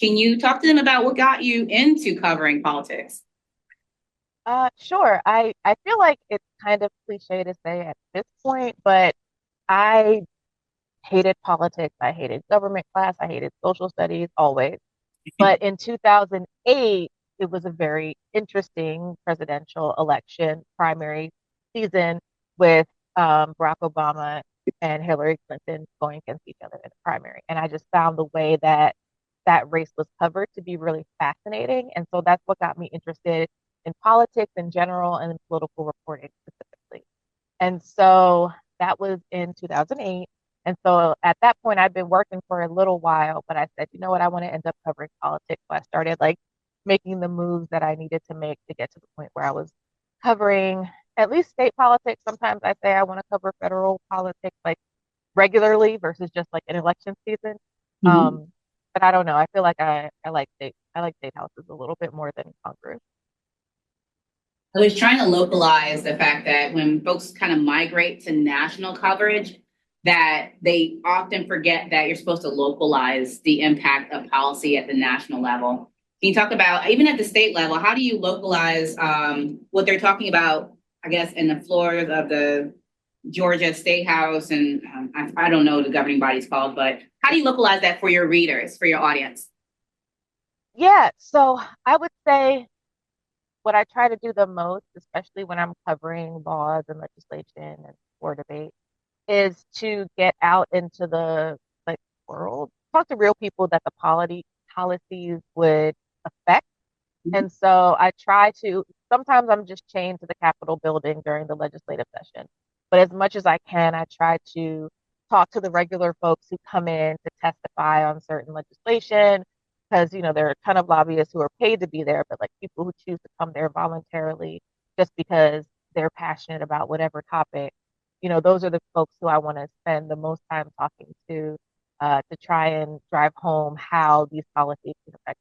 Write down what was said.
Can you talk to them about what got you into covering politics? Sure. I feel like it's kind of cliche to say at this point, but I hated politics. I hated government class. I hated social studies always. But in 2008, it was a very interesting presidential election primary season with Barack Obama and Hillary Clinton going against each other in the primary. And I just found the way that that race was covered to be really fascinating. And so that's what got me interested in politics in general and in political reporting specifically. And so that was in 2008. And so at that point, I'd been working for a little while, but I said, you know what, I want to end up covering politics. So I started like making the moves that I needed to make to get to the point where I was covering at least state politics. Sometimes I say I want to cover federal politics like regularly versus just like an election season. Mhm. Um, but I don't know. I feel like I like state houses a little bit more than Congress. I was trying to localize the fact that when folks kind of migrate to national coverage, that they often forget that you're supposed to localize the impact of policy at the national level. Can you talk about, even at the state level, how do you localize what they're talking about, I guess, in the floors of the Georgia State House? And I don't know what the governing body's called, but how do you localize that for your readers, for your audience? Yeah, so I would say what I try to do the most, especially when I'm covering laws and legislation and war debate, is to get out into the like world, talk to real people that the policies would affect. And so I try to, sometimes I'm just chained to the Capitol building during the legislative session. But as much as I can, I try to talk to the regular folks who come in to testify on certain legislation. Because, you know, there are a ton of lobbyists who are paid to be there, but like people who choose to come there voluntarily just because they're passionate about whatever topic, you know, those are the folks who I want to spend the most time talking to try and drive home how these policies can affect